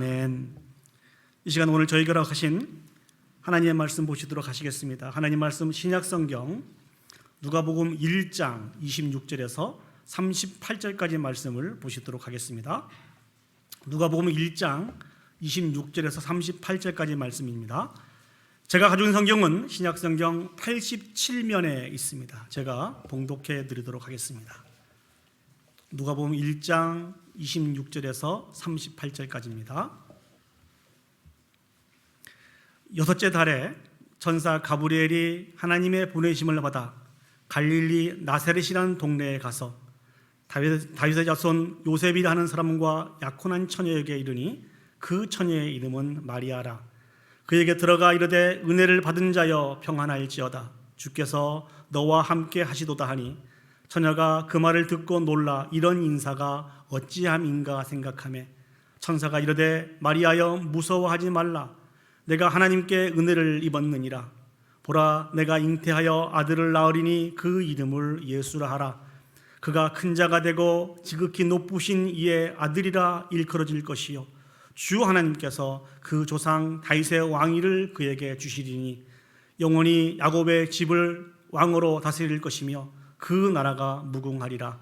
아멘. 이 시간 오늘 저희가 하신 하나님의 말씀 보시도록 하시겠습니다. 하나님 말씀 신약성경 누가복음 1장 26절에서 38절까지 말씀을 보시도록 하겠습니다. 누가복음 1장 26절에서 38절까지 말씀입니다. 제가 가져온 성경은 신약성경 87면에 있습니다. 제가 봉독해 드리도록 하겠습니다. 누가복음 1장 26절에서 38절까지입니다. 여섯째 달에 천사 가브리엘이 하나님의 보내심을 받아 갈릴리 나사렛이라는 동네에 가서 다윗의 자손 요셉이라 하는 사람과 약혼한 처녀에게 이르니 그 처녀의 이름은 마리아라. 그에게 들어가 이르되 은혜를 받은 자여 평안할지어다. 주께서 너와 함께 하시도다 하니 처녀가 그 말을 듣고 놀라 이런 인사가 어찌함인가 생각하며 천사가 이르되 마리아여 무서워하지 말라. 내가 하나님께 은혜를 입었느니라. 보라 내가 잉태하여 아들을 낳으리니 그 이름을 예수라 하라. 그가 큰 자가 되고 지극히 높으신 이의 아들이라 일컬어질 것이요 주 하나님께서 그 조상 다윗의 왕위를 그에게 주시리니 영원히 야곱의 집을 왕으로 다스릴 것이며 그 나라가 무궁하리라.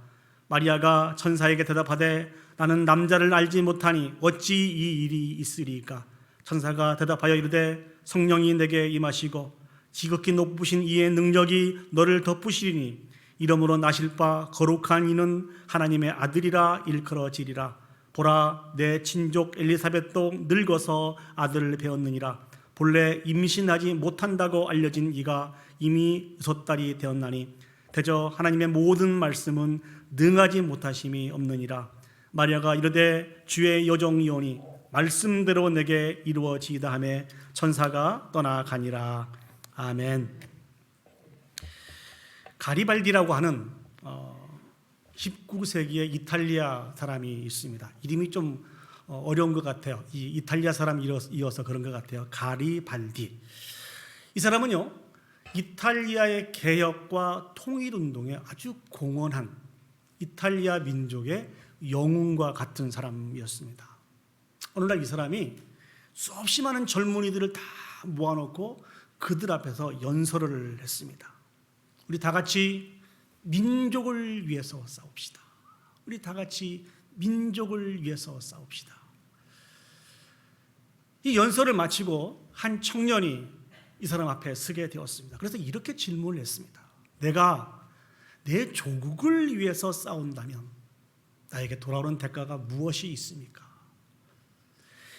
마리아가 천사에게 대답하되 나는 남자를 알지 못하니 어찌 이 일이 있으리까. 천사가 대답하여 이르되 성령이 내게 임하시고 지극히 높으신 이의 능력이 너를 덮으시리니 이러므로 나실 바 거룩한 이는 하나님의 아들이라 일컬어지리라. 보라 내 친족 엘리사벳도 늙어서 아들을 배었느니라. 본래 임신하지 못한다고 알려진 이가 이미 6달이 되었나니 대저 하나님의 모든 말씀은 능하지 못하심이 없느니라. 마리아가 이르되 주의 여종이오니 말씀대로 내게 이루어지이다 하며 천사가 떠나가니라. 아멘. 가리발디라고 하는 19세기의 이탈리아 사람이 있습니다. 이름이 좀 어려운 것 같아요. 이 이탈리아 사람 이어서 그런 것 같아요. 가리발디. 이 사람은요 이탈리아의 개혁과 통일운동에 아주 공헌한 이탈리아 민족의 영웅과 같은 사람이었습니다. 오늘날 이 사람이 수없이 많은 젊은이들을 다 모아놓고 그들 앞에서 연설을 했습니다. 우리 다 같이 민족을 위해서 싸웁시다. 우리 다 같이 민족을 위해서 싸웁시다. 이 연설을 마치고 한 청년이 이 사람 앞에 서게 되었습니다. 그래서 이렇게 질문을 했습니다. 내가 내 조국을 위해서 싸운다면 나에게 돌아오는 대가가 무엇이 있습니까?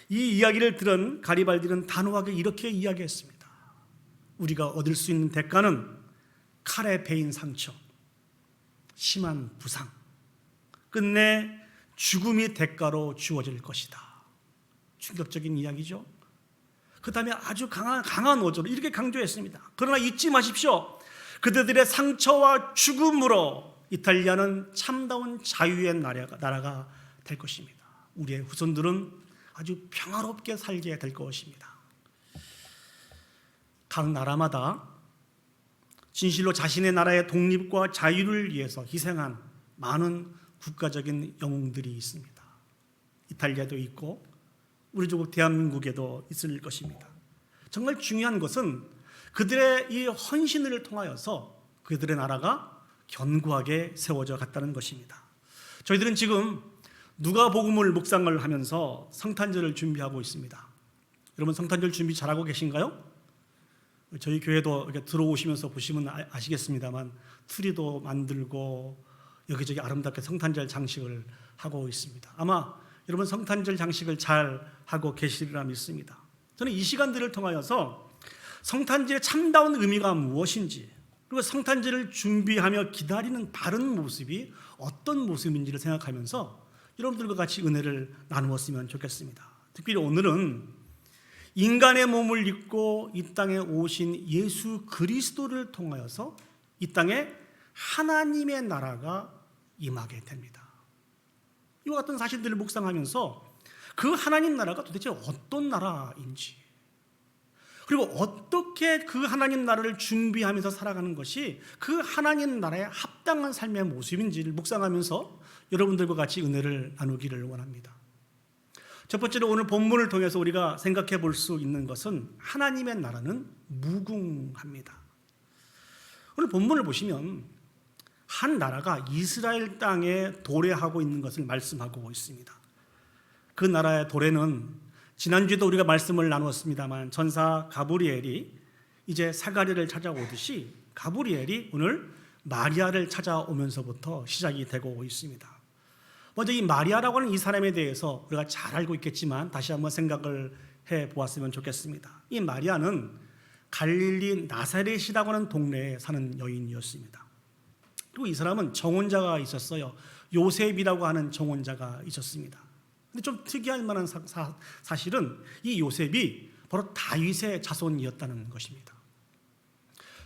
이 이야기를 들은 가리발디는 단호하게 이렇게 이야기했습니다. 우리가 얻을 수 있는 대가는 칼에 베인 상처, 심한 부상, 끝내 죽음이 대가로 주어질 것이다. 충격적인 이야기죠. 그 다음에 아주 강한 어조로 이렇게 강조했습니다. 그러나 잊지 마십시오. 그들의 상처와 죽음으로 이탈리아는 참다운 자유의 나라가 될 것입니다. 우리의 후손들은 아주 평화롭게 살게 될 것입니다. 각 나라마다 진실로 자신의 나라의 독립과 자유를 위해서 희생한 많은 국가적인 영웅들이 있습니다. 이탈리아도 있고 우리 조국 대한민국에도 있을 것입니다. 정말 중요한 것은 그들의 이 헌신을 통하여서 그들의 나라가 견고하게 세워져 갔다는 것입니다. 저희들은 지금 누가복음을 묵상을 하면서 성탄절을 준비하고 있습니다. 여러분 성탄절 준비 잘하고 계신가요? 저희 교회도 이렇게 들어오시면서 보시면 아시겠습니다만 트리도 만들고 여기저기 아름답게 성탄절 장식을 하고 있습니다. 아마 여러분 성탄절 장식을 잘 하고 계시리라 믿습니다. 저는 이 시간들을 통하여서 성탄절의 참다운 의미가 무엇인지 그리고 성탄절을 준비하며 기다리는 바른 모습이 어떤 모습인지를 생각하면서 여러분들과 같이 은혜를 나누었으면 좋겠습니다. 특별히 오늘은 인간의 몸을 입고 이 땅에 오신 예수 그리스도를 통하여서 이 땅에 하나님의 나라가 임하게 됩니다. 이와 같은 사실들을 묵상하면서 그 하나님 나라가 도대체 어떤 나라인지 그리고 어떻게 그 하나님 나라를 준비하면서 살아가는 것이 그 하나님 나라의 합당한 삶의 모습인지를 묵상하면서 여러분들과 같이 은혜를 나누기를 원합니다. 첫 번째로 오늘 본문을 통해서 우리가 생각해 볼 수 있는 것은 하나님의 나라는 무궁합니다. 오늘 본문을 보시면 한 나라가 이스라엘 땅에 도래하고 있는 것을 말씀하고 있습니다. 그 나라의 도래는 지난주에도 우리가 말씀을 나누었습니다만 전사 가브리엘이 이제 사가랴를 찾아오듯이 가브리엘이 오늘 마리아를 찾아오면서부터 시작이 되고 있습니다. 먼저 이 마리아라고 하는 이 사람에 대해서 우리가 잘 알고 있겠지만 다시 한번 생각을 해보았으면 좋겠습니다. 이 마리아는 갈릴리 나사렛이라고 하는 동네에 사는 여인이었습니다. 그리고 이 사람은 정혼자가 있었어요. 요셉이라고 하는 정혼자가 있었습니다. 근데 좀 특이할 만한 사실은 이 요셉이 바로 다윗의 자손이었다는 것입니다.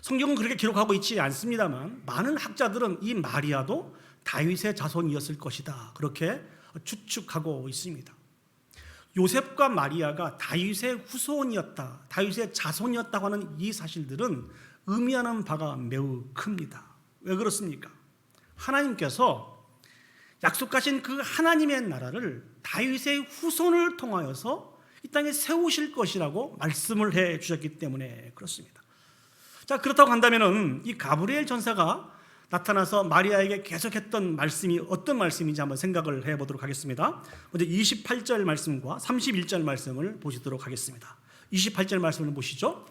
성경은 그렇게 기록하고 있지 않습니다만 많은 학자들은 이 마리아도 다윗의 자손이었을 것이다, 그렇게 추측하고 있습니다. 요셉과 마리아가 다윗의 후손이었다, 다윗의 자손이었다고 하는 이 사실들은 의미하는 바가 매우 큽니다. 왜 그렇습니까? 하나님께서 약속하신 그 하나님의 나라를 다윗의 후손을 통하여서 이 땅에 세우실 것이라고 말씀을 해 주셨기 때문에 그렇습니다. 자, 그렇다고 한다면은 이 가브리엘 전사가 나타나서 마리아에게 계속했던 말씀이 어떤 말씀인지 한번 생각을 해보도록 하겠습니다. 먼저 28절 말씀과 31절 말씀을 보시도록 하겠습니다. 28절 말씀을 보시죠.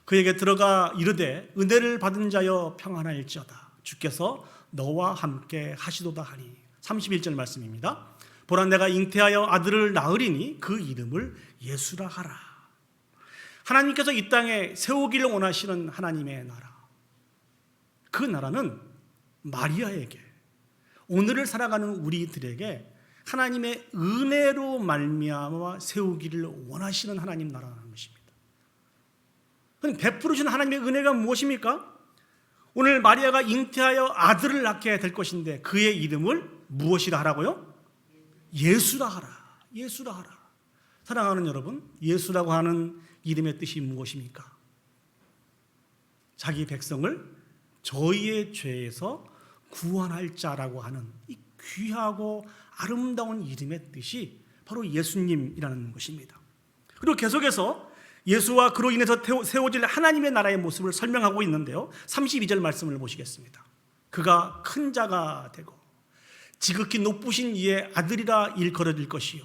그에게 들어가 이르되 은혜를 받은 자여 평안할지어다, 주께서 너와 함께 하시도다 하니. 31절 말씀입니다. 보라, 내가 잉태하여 아들을 낳으리니 그 이름을 예수라 하라. 하나님께서 이 땅에 세우기를 원하시는 하나님의 나라, 그 나라는 마리아에게, 오늘을 살아가는 우리들에게 하나님의 은혜로 말미암아 세우기를 원하시는 하나님 나라라는 것입니다. 그럼 베풀어주는 하나님의 은혜가 무엇입니까? 오늘 마리아가 잉태하여 아들을 낳게 될 것인데 그의 이름을 무엇이라 하라고요? 예수라 하라. 예수라 하라. 사랑하는 여러분, 예수라고 하는 이름의 뜻이 무엇입니까? 자기 백성을 저희의 죄에서 구원할 자라고 하는 이 귀하고 아름다운 이름의 뜻이 바로 예수님이라는 것입니다. 그리고 계속해서 예수와 그로 인해서 세워질 하나님의 나라의 모습을 설명하고 있는데요, 32절 말씀을 보시겠습니다. 그가 큰 자가 되고 지극히 높으신 이의 아들이라 일컬어질 것이요,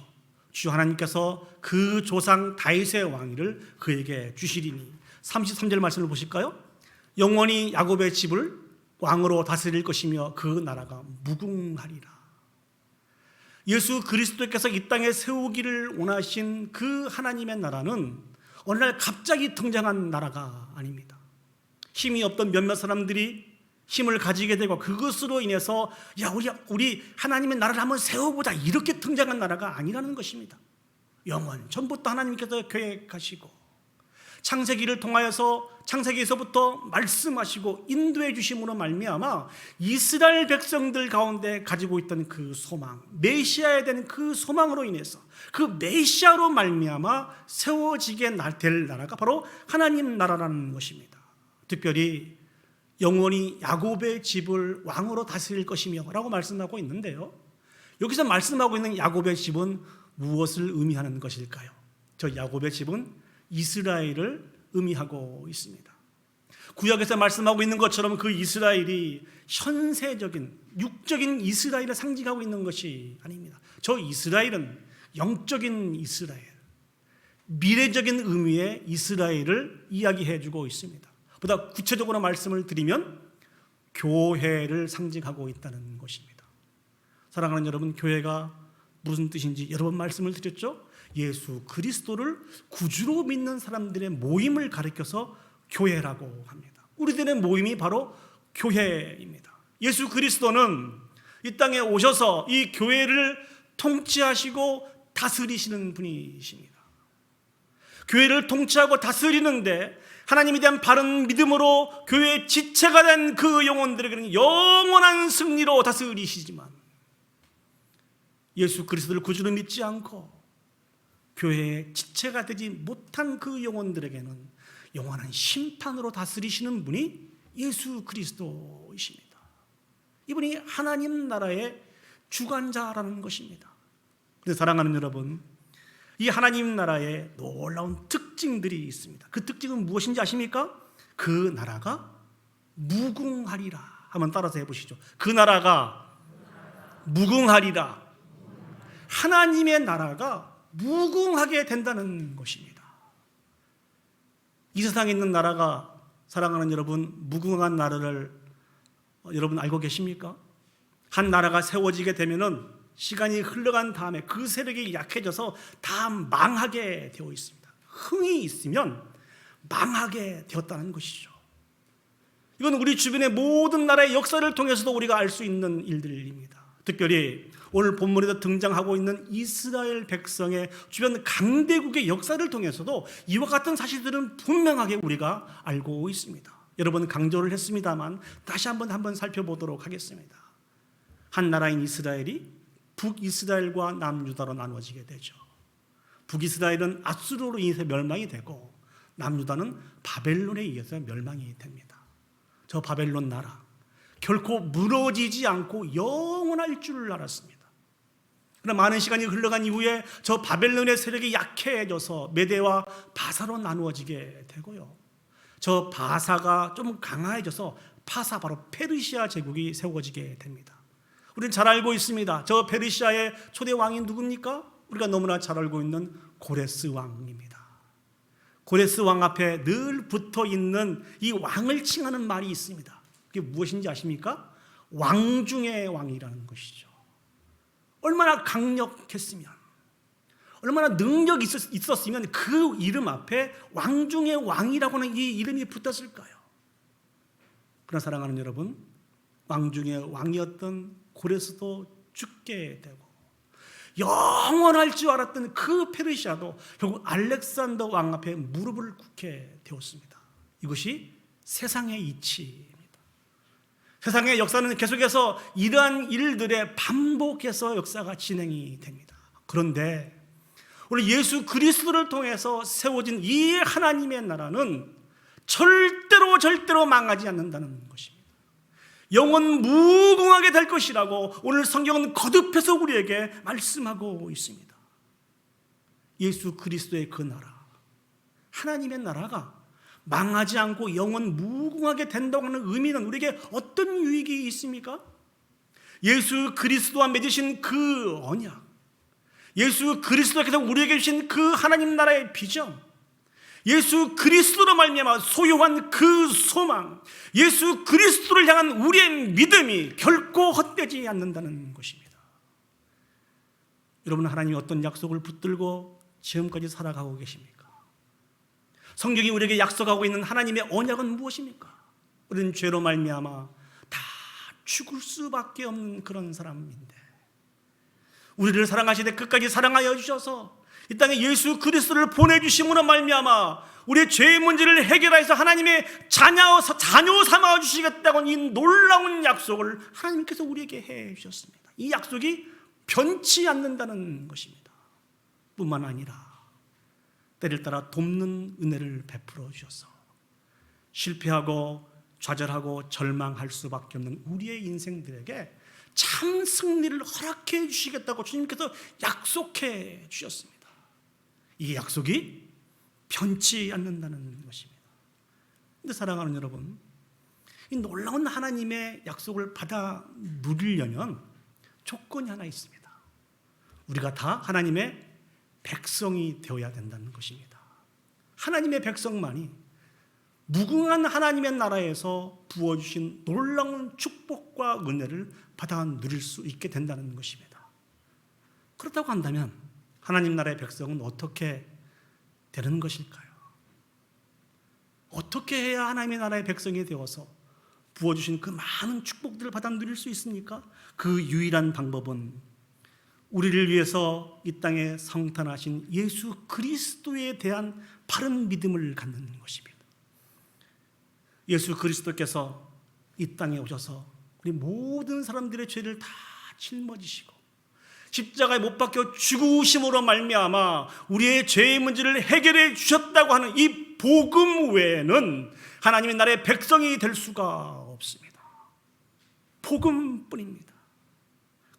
주 하나님께서 그 조상 다윗의 왕위를 그에게 주시리니. 33절 말씀을 보실까요? 영원히 야곱의 집을 왕으로 다스릴 것이며 그 나라가 무궁하리라. 예수 그리스도께서 이 땅에 세우기를 원하신 그 하나님의 나라는 어느 날 갑자기 등장한 나라가 아닙니다. 힘이 없던 몇몇 사람들이 힘을 가지게 되고 그것으로 인해서 야, 우리 하나님의 나라를 한번 세워보자, 이렇게 등장한 나라가 아니라는 것입니다. 영원 전부터 하나님께서 계획하시고 창세기를 통하여서 창세기에서부터 말씀하시고 인도해 주심으로 말미암아 이스라엘 백성들 가운데 가지고 있던 그 소망, 메시아에 대한 그 소망으로 인해서 그 메시아로 말미암아 세워지게 될 나라가 바로 하나님 나라라는 것입니다. 특별히 영원히 야곱의 집을 왕으로 다스릴 것이며 라고 말씀하고 있는데요, 여기서 말씀하고 있는 야곱의 집은 무엇을 의미하는 것일까요? 저 야곱의 집은 이스라엘을 의미하고 있습니다. 구약에서 말씀하고 있는 것처럼 그 이스라엘이 현세적인 육적인 이스라엘을 상징하고 있는 것이 아닙니다. 저 이스라엘은 영적인 이스라엘, 미래적인 의미의 이스라엘을 이야기해 주고 있습니다. 보다 구체적으로 말씀을 드리면 교회를 상징하고 있다는 것입니다. 사랑하는 여러분, 교회가 무슨 뜻인지 여러 번 말씀을 드렸죠? 예수 그리스도를 구주로 믿는 사람들의 모임을 가리켜서 교회라고 합니다. 우리들의 모임이 바로 교회입니다. 예수 그리스도는 이 땅에 오셔서 이 교회를 통치하시고 다스리시는 분이십니다. 교회를 통치하고 다스리는데 하나님에 대한 바른 믿음으로 교회의 지체가 된 그 영혼들에게는 영원한 승리로 다스리시지만, 예수 그리스도를 구주로 믿지 않고 교회의 지체가 되지 못한 그 영혼들에게는 영원한 심판으로 다스리시는 분이 예수 그리스도이십니다. 이분이 하나님 나라의 주관자라는 것입니다. 그래서 사랑하는 여러분, 이 하나님 나라에 놀라운 특징들이 있습니다. 그 특징은 무엇인지 아십니까? 그 나라가 무궁하리라. 한번 따라서 해보시죠. 그 나라가 무궁하리라. 하나님의 나라가 무궁하게 된다는 것입니다. 이 세상에 있는 나라가, 사랑하는 여러분, 무궁한 나라를 여러분 알고 계십니까? 한 나라가 세워지게 되면은 시간이 흘러간 다음에 그 세력이 약해져서 다 망하게 되어 있습니다. 흥이 있으면 망하게 되었다는 것이죠. 이건 우리 주변의 모든 나라의 역사를 통해서도 우리가 알 수 있는 일들입니다. 특별히 오늘 본문에도 등장하고 있는 이스라엘 백성의 주변 강대국의 역사를 통해서도 이와 같은 사실들은 분명하게 우리가 알고 있습니다. 여러분 강조를 했습니다만 다시 한번 살펴보도록 하겠습니다. 한 나라인 이스라엘이 북이스라엘과 남유다로 나누어지게 되죠. 북이스라엘은 아수르로 인해서 멸망이 되고 남유다는 바벨론에 의해서 멸망이 됩니다. 저 바벨론 나라 결코 무너지지 않고 영원할 줄을 알았습니다. 그러나 많은 시간이 흘러간 이후에 저 바벨론의 세력이 약해져서 메대와 바사로 나누어지게 되고요. 저 바사가 좀 강화해져서 파사, 바로 페르시아 제국이 세워지게 됩니다. 우리는 잘 알고 있습니다. 저 페르시아의 초대 왕이 누굽니까? 우리가 너무나 잘 알고 있는 고레스 왕입니다. 고레스 왕 앞에 늘 붙어 있는 이 왕을 칭하는 말이 있습니다. 그게 무엇인지 아십니까? 왕 중의 왕이라는 것이죠. 얼마나 강력했으면, 얼마나 능력이 있었으면 그 이름 앞에 왕 중의 왕이라고 하는 이 이름이 붙었을까요? 그러나 사랑하는 여러분, 왕 중의 왕이었던 고레스도 죽게 되고 영원할 줄 알았던 그 페르시아도 결국 알렉산더 왕 앞에 무릎을 꿇게 되었습니다. 이것이 세상의 이치입니다. 세상의 역사는 계속해서 이러한 일들에 반복해서 역사가 진행이 됩니다. 그런데 우리 예수 그리스도를 통해서 세워진 이 하나님의 나라는 절대로 망하지 않는다는 것입니다. 영원 무궁하게 될 것이라고 오늘 성경은 거듭해서 우리에게 말씀하고 있습니다. 예수 그리스도의 그 나라, 하나님의 나라가 망하지 않고 영원 무궁하게 된다고 하는 의미는 우리에게 어떤 유익이 있습니까? 예수 그리스도와 맺으신 그 언약, 예수 그리스도께서 우리에게 주신 그 하나님 나라의 비전, 예수 그리스도로 말미암아 소유한 그 소망, 예수 그리스도를 향한 우리의 믿음이 결코 헛되지 않는다는 것입니다. 여러분, 하나님이 어떤 약속을 붙들고 지금까지 살아가고 계십니까? 성경이 우리에게 약속하고 있는 하나님의 언약은 무엇입니까? 우리는 죄로 말미암아 다 죽을 수밖에 없는 그런 사람인데, 우리를 사랑하시되 끝까지 사랑하여 주셔서 이 땅에 예수 그리스도를 보내주심으로 말미암아 우리의 죄의 문제를 해결해서 하나님의 자녀 삼아 주시겠다고 이 놀라운 약속을 하나님께서 우리에게 해 주셨습니다. 이 약속이 변치 않는다는 것입니다. 뿐만 아니라 때를 따라 돕는 은혜를 베풀어 주셔서 실패하고 좌절하고 절망할 수밖에 없는 우리의 인생들에게 참 승리를 허락해 주시겠다고 주님께서 약속해 주셨습니다. 이 약속이 변치 않는다는 것입니다. 그런데 사랑하는 여러분, 이 놀라운 하나님의 약속을 받아 누리려면 조건이 하나 있습니다. 우리가 다 하나님의 백성이 되어야 된다는 것입니다. 하나님의 백성만이 무궁한 하나님의 나라에서 부어주신 놀라운 축복과 은혜를 받아 누릴 수 있게 된다는 것입니다. 그렇다고 한다면 하나님 나라의 백성은 어떻게 되는 것일까요? 어떻게 해야 하나님의 나라의 백성이 되어서 부어주신 그 많은 축복들을 받아 누릴 수 있습니까? 그 유일한 방법은 우리를 위해서 이 땅에 성탄하신 예수 그리스도에 대한 바른 믿음을 갖는 것입니다. 예수 그리스도께서 이 땅에 오셔서 우리 모든 사람들의 죄를 다 짊어지시고 십자가에 못 박혀 죽으심으로 말미암아 우리의 죄의 문제를 해결해 주셨다고 하는 이 복음 외에는 하나님의 나라의 백성이 될 수가 없습니다. 복음뿐입니다.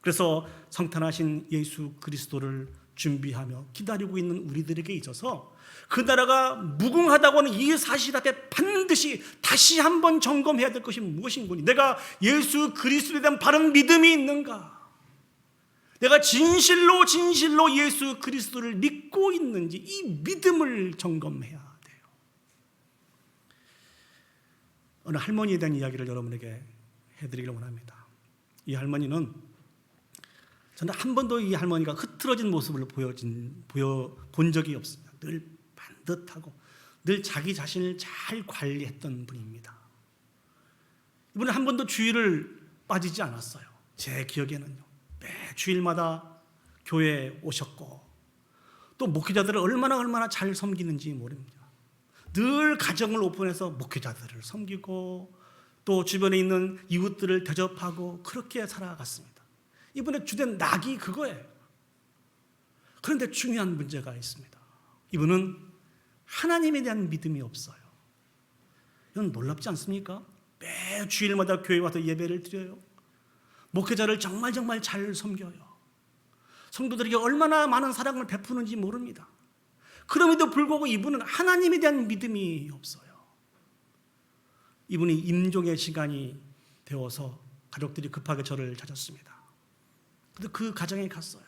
그래서 성탄하신 예수 그리스도를 준비하며 기다리고 있는 우리들에게 있어서 그 나라가 무궁하다고는 이 사실 앞에 반드시 다시 한번 점검해야 될 것이 무엇인가? 내가 예수 그리스도에 대한 바른 믿음이 있는가? 내가 진실로 예수 그리스도를 믿고 있는지 이 믿음을 점검해야 돼요. 어느 할머니에 대한 이야기를 여러분에게 해드리기를 원합니다. 이 할머니는 저는 한 번도 이 할머니가 흐트러진 모습을 보여본 적이 없습니다. 늘 반듯하고 늘 자기 자신을 잘 관리했던 분입니다. 이분은 한 번도 주일을 빠지지 않았어요. 제 기억에는요. 매 주일마다 교회에 오셨고 또 목회자들을 얼마나 잘 섬기는지 모릅니다. 늘 가정을 오픈해서 목회자들을 섬기고 또 주변에 있는 이웃들을 대접하고 그렇게 살아갔습니다. 이분의 주된 낙이 그거예요. 그런데 중요한 문제가 있습니다. 이분은 하나님에 대한 믿음이 없어요. 이건 놀랍지 않습니까? 매 주일마다 교회에 와서 예배를 드려요. 목회자를 정말 잘 섬겨요. 성도들에게 얼마나 많은 사랑을 베푸는지 모릅니다. 그럼에도 불구하고 이분은 하나님에 대한 믿음이 없어요. 이분이 임종의 시간이 되어서 가족들이 급하게 저를 찾았습니다. 그래서 그 가정에 갔어요.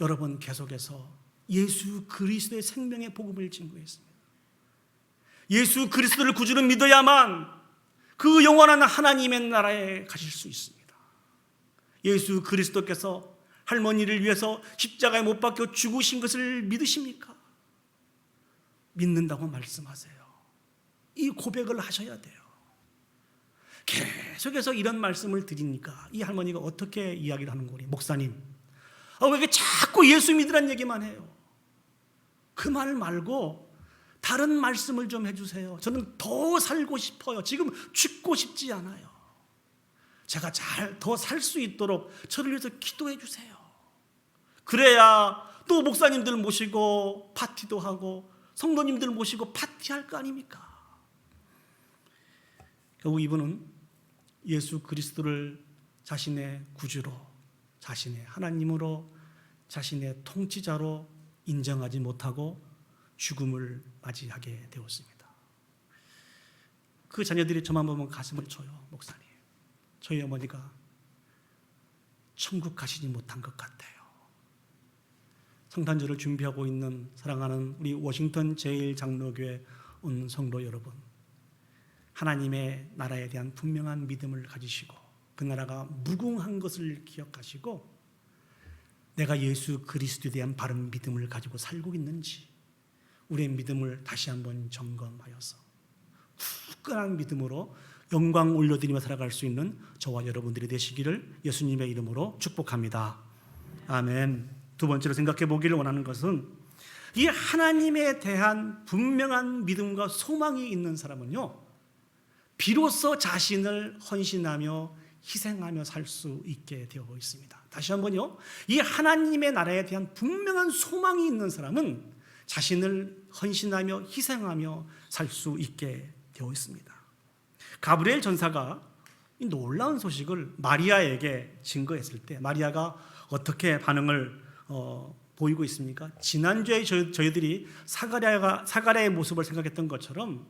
여러 번 계속해서 예수 그리스도의 생명의 복음을 증거했습니다. 예수 그리스도를 구주로 믿어야만 그 영원한 하나님의 나라에 가실 수 있습니다. 예수 그리스도께서 할머니를 위해서 십자가에 못 박혀 죽으신 것을 믿으십니까? 믿는다고 말씀하세요. 이 고백을 하셔야 돼요. 계속해서 이런 말씀을 드리니까 이 할머니가 어떻게 이야기를 하는 거니? 목사님, 왜 이렇게 자꾸 예수 믿으란 얘기만 해요? 그 말 말고 다른 말씀을 좀 해주세요. 저는 더 살고 싶어요. 지금 죽고 싶지 않아요. 제가 더 살 수 있도록 저를 위해서 기도해 주세요. 그래야 또 목사님들 모시고 파티도 하고 성도님들 모시고 파티할 거 아닙니까? 결국 이분은 예수 그리스도를 자신의 구주로, 자신의 하나님으로, 자신의 통치자로 인정하지 못하고 죽음을 맞이하게 되었습니다. 그 자녀들이 저만 보면 가슴을 쳐요. 목사님, 저희 어머니가 천국 가시지 못한 것 같아요. 성탄절을 준비하고 있는 사랑하는 우리 워싱턴 제1장로교회 온 성도 여러분, 하나님의 나라에 대한 분명한 믿음을 가지시고 그 나라가 무궁한 것을 기억하시고 내가 예수 그리스도에 대한 바른 믿음을 가지고 살고 있는지 우리의 믿음을 다시 한번 점검하여서 굳건한 믿음으로 영광 올려드리며 살아갈 수 있는 저와 여러분들이 되시기를 예수님의 이름으로 축복합니다. 아멘. 두 번째로 생각해 보기를 원하는 것은 이 하나님에 대한 분명한 믿음과 소망이 있는 사람은요, 비로소 자신을 헌신하며 희생하며 살 수 있게 되어 있습니다. 다시 한번요, 이 하나님의 나라에 대한 분명한 소망이 있는 사람은 자신을 헌신하며 희생하며 살 수 있게 되어 있습니다. 가브리엘 전사가 이 놀라운 소식을 마리아에게 증거했을 때 마리아가 어떻게 반응을 보이고 있습니까? 지난주에 저희들이 사가랴의 모습을 생각했던 것처럼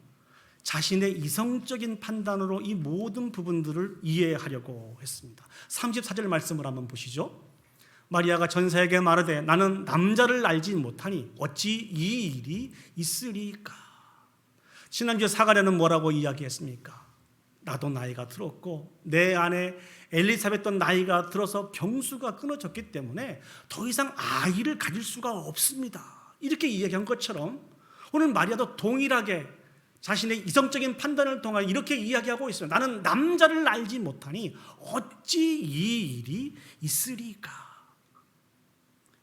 자신의 이성적인 판단으로 이 모든 부분들을 이해하려고 했습니다. 34절 말씀을 한번 보시죠. 마리아가 전사에게 말하되 나는 남자를 알지 못하니 어찌 이 일이 있으리까? 지난주에 사가랴는 뭐라고 이야기했습니까? 나도 나이가 들었고 내 아내 엘리사벳도 나이가 들어서 병수가 끊어졌기 때문에 더 이상 아이를 가질 수가 없습니다. 이렇게 이야기한 것처럼 오늘 마리아도 동일하게 자신의 이성적인 판단을 통하여 이렇게 이야기하고 있어요. 나는 남자를 알지 못하니 어찌 이 일이 있으리까?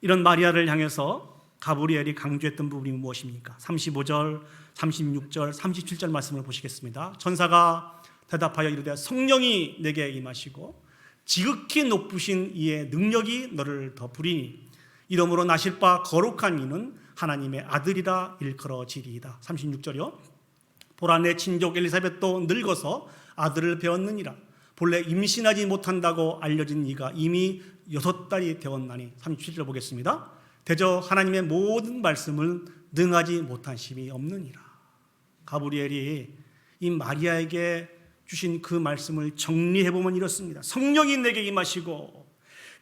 이런 마리아를 향해서 가브리엘이 강조했던 부분이 무엇입니까? 35절, 36절, 37절 말씀을 보시겠습니다. 전사가 대답하여 이르되 성령이 내게 임하시고 지극히 높으신 이의 능력이 너를 덮으리니 이러므로 나실 바 거룩한 이는 하나님의 아들이라 일컬어지리이다. 36절이요. 보라 내 친족 엘리사벳도 늙어서 아들을 배었느니라. 본래 임신하지 못한다고 알려진 이가 이미 6달이 되었나니 37절 보겠습니다. 대저 하나님의 모든 말씀을 능하지 못하심이 없느니라. 가브리엘이 이 마리아에게 주신 그 말씀을 정리해보면 이렇습니다. 성령이 내게 임하시고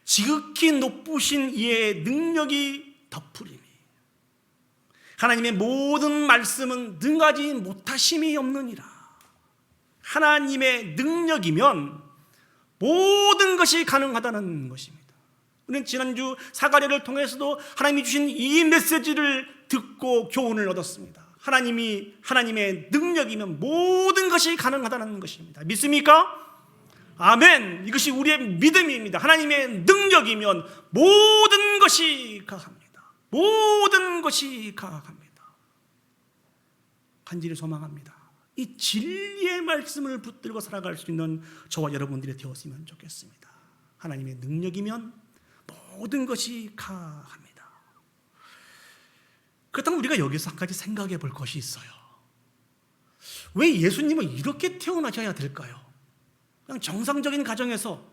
지극히 높으신 이의 능력이 덮으리니 하나님의 모든 말씀은 능하지 못하심이 없느니라. 하나님의 능력이면 모든 것이 가능하다는 것입니다. 우리는 지난주 사가랴를 통해서도 하나님이 주신 이 메시지를 듣고 교훈을 얻었습니다. 하나님의 능력이면 모든 것이 가능하다는 것입니다. 믿습니까? 아멘. 이것이 우리의 믿음입니다. 하나님의 능력이면 모든 것이 가능합니다. 모든 것이 가능합니다. 간절히 소망합니다. 이 진리의 말씀을 붙들고 살아갈 수 있는 저와 여러분들이 되었으면 좋겠습니다. 하나님의 능력이면 모든 것이 가능합니다. 그렇다면 우리가 여기서 한 가지 생각해 볼 것이 있어요. 왜 예수님은 이렇게 태어나셔야 될까요? 그냥 정상적인 가정에서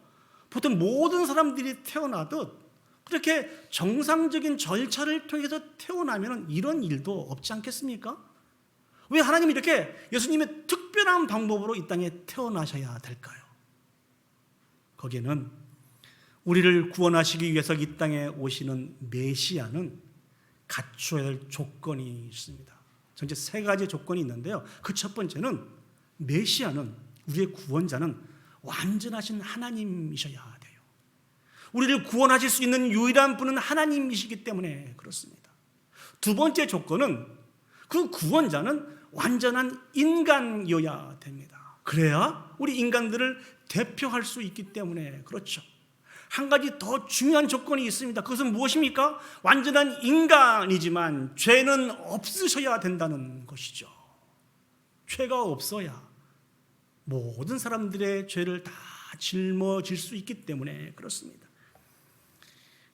보통 모든 사람들이 태어나듯 그렇게 정상적인 절차를 통해서 태어나면 이런 일도 없지 않겠습니까? 왜 하나님이 이렇게 예수님의 특별한 방법으로 이 땅에 태어나셔야 될까요? 거기에는 우리를 구원하시기 위해서 이 땅에 오시는 메시아는 갖춰야 할 조건이 있습니다. 전체 3가지 조건이 있는데요. 그 첫 번째는 메시아는, 우리의 구원자는 완전하신 하나님이셔야 돼요. 우리를 구원하실 수 있는 유일한 분은 하나님이시기 때문에 그렇습니다. 두 번째 조건은 그 구원자는 완전한 인간이어야 됩니다. 그래야 우리 인간들을 대표할 수 있기 때문에 그렇죠. 한 가지 더 중요한 조건이 있습니다. 그것은 무엇입니까? 완전한 인간이지만 죄는 없으셔야 된다는 것이죠. 죄가 없어야 모든 사람들의 죄를 다 짊어질 수 있기 때문에 그렇습니다.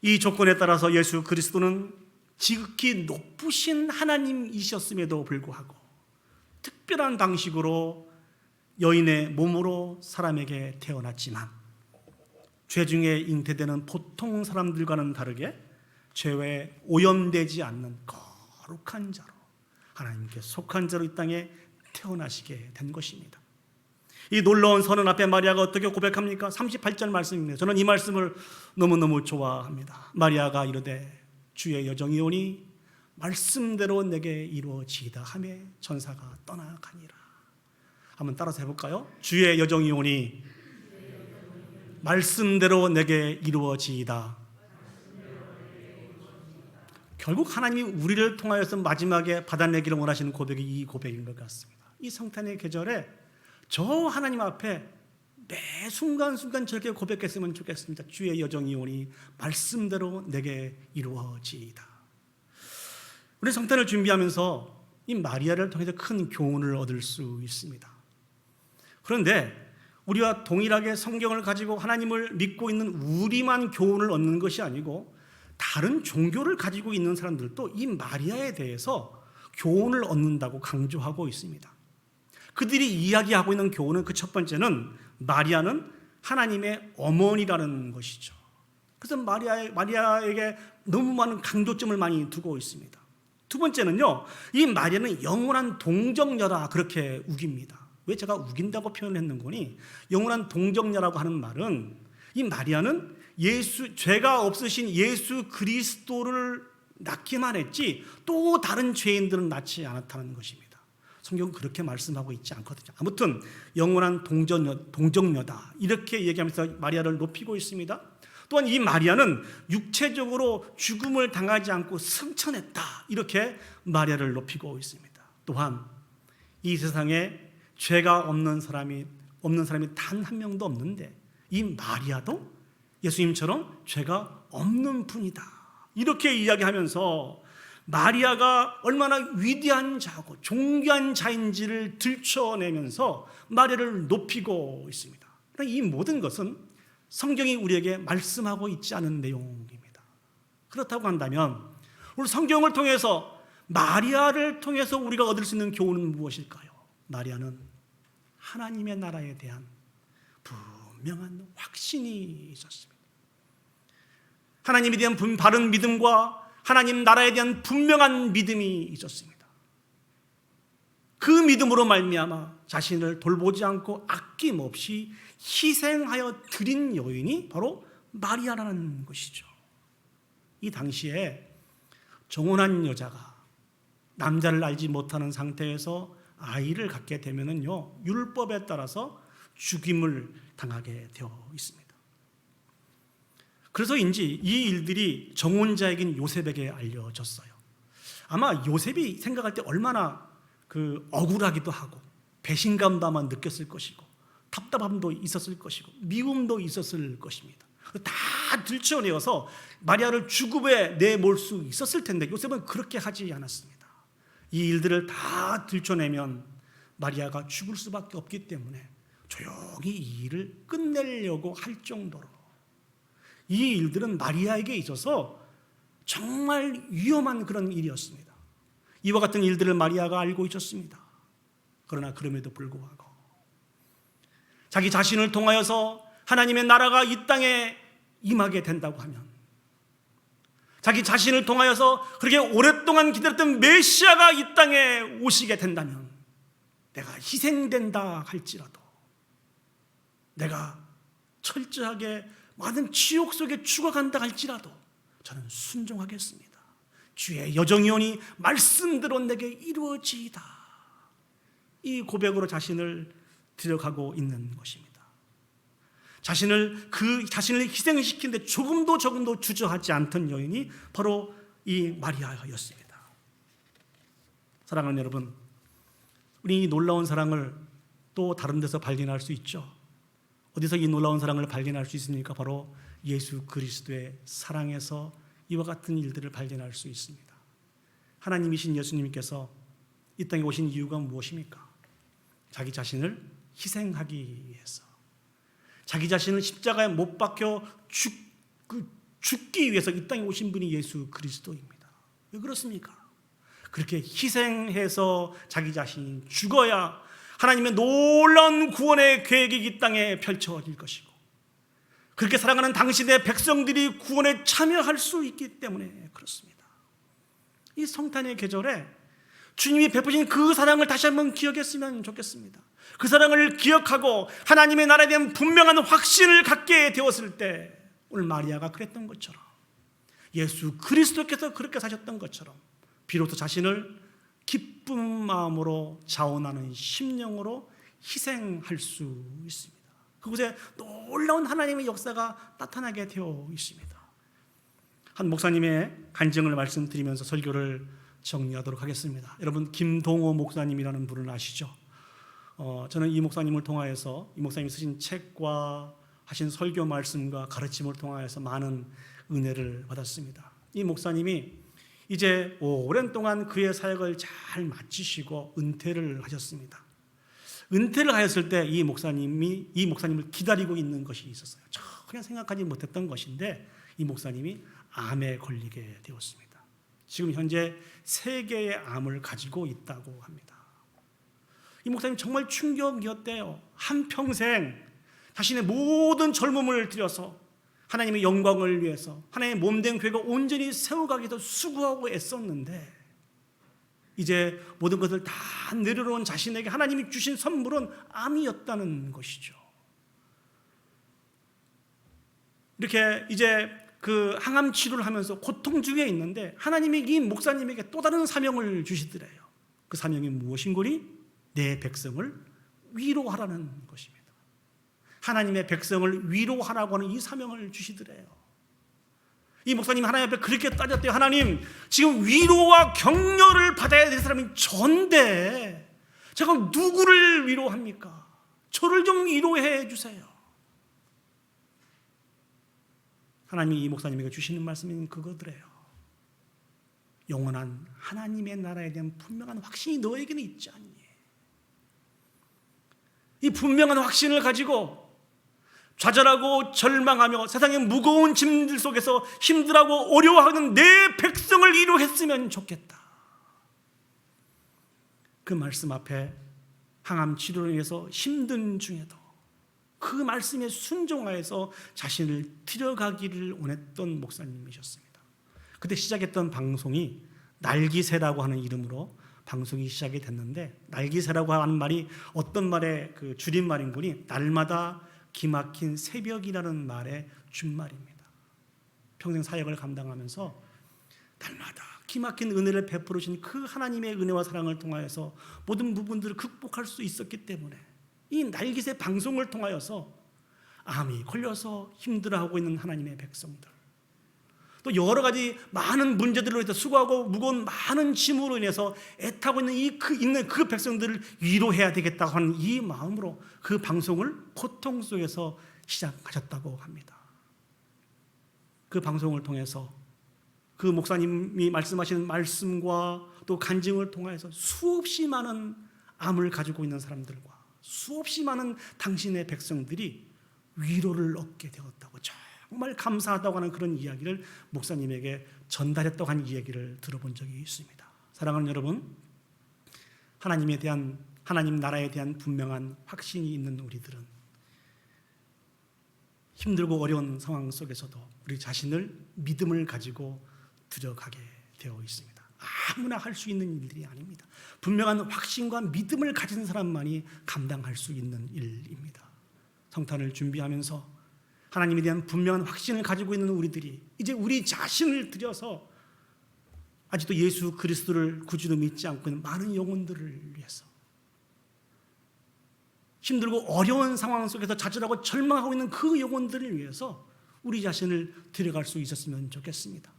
이 조건에 따라서 예수 그리스도는 지극히 높으신 하나님이셨음에도 불구하고 특별한 방식으로 여인의 몸으로 사람에게 태어났지만 죄 중에 잉태되는 보통 사람들과는 다르게 죄에 오염되지 않는 거룩한 자로, 하나님께 속한 자로 이 땅에 태어나시게 된 것입니다. 이 놀라운 선언 앞에 마리아가 어떻게 고백합니까? 38절 말씀입니다. 저는 이 말씀을 너무너무 좋아합니다. 마리아가 이르되 주의 여정이 오니 말씀대로 내게 이루어지이다 하며 천사가 떠나가니라. 한번 따라서 해볼까요? 주의 여정이 오니 말씀대로 내게 이루어지이다. 결국 하나님이 우리를 통하여서 마지막에 받아내기를 원하시는 고백이 이 고백인 것 같습니다. 이 성탄의 계절에 저 하나님 앞에 매 순간순간 저렇게 고백했으면 좋겠습니다. 주의 여정이 오니 말씀대로 내게 이루어지이다. 우리 성탄을 준비하면서 이 마리아를 통해서 큰 교훈을 얻을 수 있습니다. 그런데 우리와 동일하게 성경을 가지고 하나님을 믿고 있는 우리만 교훈을 얻는 것이 아니고 다른 종교를 가지고 있는 사람들도 이 마리아에 대해서 교훈을 얻는다고 강조하고 있습니다. 그들이 이야기하고 있는 교훈은 그 첫 번째는 마리아는 하나님의 어머니라는 것이죠. 그래서 마리아에게 너무 많은 강조점을 많이 두고 있습니다. 두 번째는요, 이 마리아는 영원한 동정녀라 그렇게 우깁니다. 왜 제가 우긴다고 표현했는 거니? 영원한 동정녀라고 하는 말은 이 마리아는 죄가 없으신 예수 그리스도를 낳기만 했지 또 다른 죄인들은 낳지 않았다는 것입니다. 성경은 그렇게 말씀하고 있지 않거든요. 아무튼 영원한 동정녀다 이렇게 얘기하면서 마리아를 높이고 있습니다. 또한 이 마리아는 육체적으로 죽음을 당하지 않고 승천했다 이렇게 마리아를 높이고 있습니다. 또한 이 세상에 죄가 없는 사람이 단 한 명도 없는데 이 마리아도 예수님처럼 죄가 없는 분이다 이렇게 이야기하면서 마리아가 얼마나 위대한 자고 존귀한 자인지를 들춰내면서 마리아를 높이고 있습니다. 이 모든 것은 성경이 우리에게 말씀하고 있지 않은 내용입니다. 그렇다고 한다면 우리 성경을 통해서 마리아를 통해서 우리가 얻을 수 있는 교훈은 무엇일까요? 마리아는 하나님의 나라에 대한 분명한 확신이 있었습니다. 하나님에 대한 바른 믿음과 하나님 나라에 대한 분명한 믿음이 있었습니다. 그 믿음으로 말미암아 자신을 돌보지 않고 아낌없이 희생하여 드린 여인이 바로 마리아라는 것이죠. 이 당시에 정혼한 여자가 남자를 알지 못하는 상태에서 아이를 갖게 되면은요, 율법에 따라서 죽임을 당하게 되어 있습니다. 그래서인지 이 일들이 정혼자에겐 요셉에게 알려졌어요. 아마 요셉이 생각할 때 얼마나 억울하기도 하고 배신감도 아마 느꼈을 것이고 답답함도 있었을 것이고 미움도 있었을 것입니다. 다 들춰내어서 마리아를 죽음에 내몰 수 있었을 텐데 요셉은 그렇게 하지 않았습니다. 이 일들을 다 들춰내면 마리아가 죽을 수밖에 없기 때문에 조용히 이 일을 끝내려고 할 정도로 이 일들은 마리아에게 있어서 정말 위험한 그런 일이었습니다. 이와 같은 일들을 마리아가 알고 있었습니다. 그러나 그럼에도 불구하고 자기 자신을 통하여서 하나님의 나라가 이 땅에 임하게 된다고 하면, 자기 자신을 통하여서 그렇게 오랫동안 기다렸던 메시아가 이 땅에 오시게 된다면, 내가 희생된다 할지라도, 내가 철저하게 많은 지옥 속에 죽어간다 할지라도 저는 순종하겠습니다. 주의 여정이오니 말씀대로 내게 이루어지이다. 이 고백으로 자신을 들여가고 있는 것입니다. 자신을 희생시키는데 조금도 주저하지 않던 여인이 바로 이 마리아였습니다. 사랑하는 여러분, 우리 이 놀라운 사랑을 또 다른 데서 발견할 수 있죠. 어디서 이 놀라운 사랑을 발견할 수 있습니까? 바로 예수 그리스도의 사랑에서 이와 같은 일들을 발견할 수 있습니다. 하나님이신 예수님께서 이 땅에 오신 이유가 무엇입니까? 자기 자신을 희생하기 위해서, 자기 자신을 십자가에 못 박혀 죽기 위해서 이 땅에 오신 분이 예수 그리스도입니다. 왜 그렇습니까? 그렇게 희생해서 자기 자신이 죽어야 하나님의 놀라운 구원의 계획이 이 땅에 펼쳐질 것이고, 그렇게 사랑하는 당신의 백성들이 구원에 참여할 수 있기 때문에 그렇습니다. 이 성탄의 계절에 주님이 베푸신 그 사랑을 다시 한번 기억했으면 좋겠습니다. 그 사랑을 기억하고 하나님의 나라에 대한 분명한 확신을 갖게 되었을 때, 오늘 마리아가 그랬던 것처럼, 예수 그리스도께서 그렇게 사셨던 것처럼 비로소 자신을 기쁜 마음으로 자원하는 심령으로 희생할 수 있습니다. 그곳에 놀라운 하나님의 역사가 나타나게 되어 있습니다. 한 목사님의 간증을 말씀드리면서 설교를 정리하도록 하겠습니다. 여러분, 김동호 목사님이라는 분을 아시죠? 저는 이 목사님을 통하여서, 이 목사님이 쓰신 책과 하신 설교 말씀과 가르침을 통하여서 많은 은혜를 받았습니다. 이 목사님이 이제 오랜 동안 그의 사역을 잘 마치시고 은퇴를 하셨습니다. 은퇴를 하였을 때 이 목사님을 기다리고 있는 것이 있었어요. 전혀 생각하지 못했던 것인데 이 목사님이 암에 걸리게 되었습니다. 지금 현재 3개의 암을 가지고 있다고 합니다. 이 목사님 정말 충격이었대요. 한평생 자신의 모든 젊음을 들여서 하나님의 영광을 위해서 하나님의 몸된 교회가 온전히 세워가기 위해서 수고하고 애썼는데, 이제 모든 것을 다 내려놓은 자신에게 하나님이 주신 선물은 암이었다는 것이죠. 이렇게 이제 그 항암 치료를 하면서 고통 중에 있는데 하나님이 이 목사님에게 또 다른 사명을 주시더래요. 그 사명이 무엇인고니? 내 백성을 위로하라는 것입니다. 하나님의 백성을 위로하라고 하는 이 사명을 주시더래요. 이 목사님이 하나님 앞에 그렇게 따졌대요. 하나님, 지금 위로와 격려를 받아야 될 사람이 전데 제가 누구를 위로합니까? 저를 좀 위로해 주세요. 하나님이 이 목사님에게 주시는 말씀은 그거더래요. 영원한 하나님의 나라에 대한 분명한 확신이 너에게는 있지 않니? 이 분명한 확신을 가지고 좌절하고 절망하며 세상의 무거운 짐들 속에서 힘들어하고 어려워하는 내 백성을 위로했으면 좋겠다. 그 말씀 앞에 항암 치료를 위해서 힘든 중에도 그 말씀에 순종하여서 자신을 들여가기를 원했던 목사님이셨습니다. 그때 시작했던 방송이 날기새라고 하는 이름으로 방송이 시작이 됐는데, 날기새라고 하는 말이 어떤 말의 그 줄임말인 거니 날마다 기막힌 새벽이라는 말의 준말입니다. 평생 사역을 감당하면서 날마다 기막힌 은혜를 베풀어 주신 그 하나님의 은혜와 사랑을 통하여서 모든 부분들을 극복할 수 있었기 때문에 이 날기새 방송을 통하여서 암이 걸려서 힘들어하고 있는 하나님의 백성들, 또 여러 가지 많은 문제들로 인해서 수고하고 무거운 많은 짐으로 인해서 애타고 있는 그 백성들을 위로해야 되겠다고 하는 이 마음으로 그 방송을 고통 속에서 시작하셨다고 합니다. 그 방송을 통해서 그 목사님이 말씀하시는 말씀과 또 간증을 통해서 수없이 많은 암을 가지고 있는 사람들과 수없이 많은 당신의 백성들이 위로를 얻게 되었다고, 정말 감사하다고 하는 그런 이야기를 목사님에게 전달했다고 하는 이야기를 들어본 적이 있습니다. 사랑하는 여러분, 하나님 나라에 대한 분명한 확신이 있는 우리들은 힘들고 어려운 상황 속에서도 우리 자신을 믿음을 가지고 들어가게 되어 있습니다. 아무나 할 수 있는 일들이 아닙니다. 분명한 확신과 믿음을 가진 사람만이 감당할 수 있는 일입니다. 성탄을 준비하면서 하나님에 대한 분명한 확신을 가지고 있는 우리들이 이제 우리 자신을 들여서 아직도 예수 그리스도를 구주로 믿지 않고 있는 많은 영혼들을 위해서, 힘들고 어려운 상황 속에서 좌절하고 절망하고 있는 그 영혼들을 위해서 우리 자신을 데려갈 수 있었으면 좋겠습니다.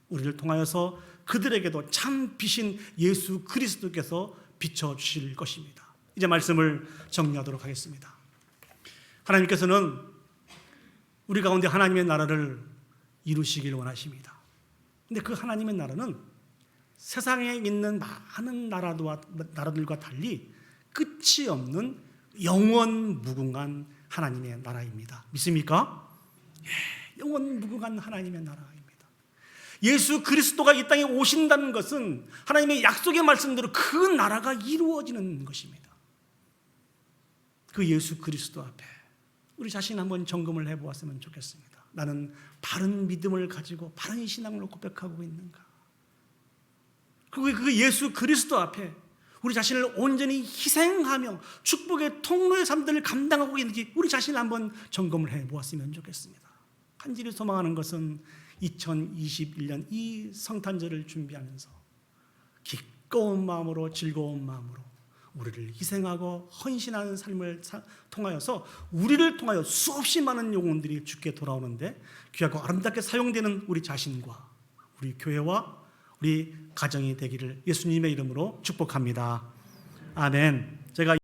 우리를 통하여서 그들에게도 참 빛인 예수 그리스도께서 비춰주실 것입니다. 이제 말씀을 정리하도록 하겠습니다. 하나님께서는 우리 가운데 하나님의 나라를 이루시길 원하십니다. 그런데 그 하나님의 나라는 세상에 있는 많은 나라들과 달리 끝이 없는 영원 무궁한 하나님의 나라입니다. 믿습니까? 영원 무궁한 하나님의 나라입니다. 예수 그리스도가 이 땅에 오신다는 것은 하나님의 약속의 말씀대로 그 나라가 이루어지는 것입니다. 그 예수 그리스도 앞에 우리 자신 한번 점검을 해보았으면 좋겠습니다. 나는 바른 믿음을 가지고 바른 신앙으로 고백하고 있는가? 그 예수 그리스도 앞에 우리 자신을 온전히 희생하며 축복의 통로의 삶들을 감당하고 있는지 우리 자신을 한번 점검을 해보았으면 좋겠습니다. 간절히 소망하는 것은 2021년 이 성탄절을 준비하면서 기꺼운 마음으로, 즐거운 마음으로 우리를 희생하고 헌신하는 삶을 통하여서 우리를 통하여 수없이 많은 영혼들이 주께 돌아오는데 귀하고 아름답게 사용되는 우리 자신과 우리 교회와 우리 가정이 되기를 예수님의 이름으로 축복합니다. 아멘. 제가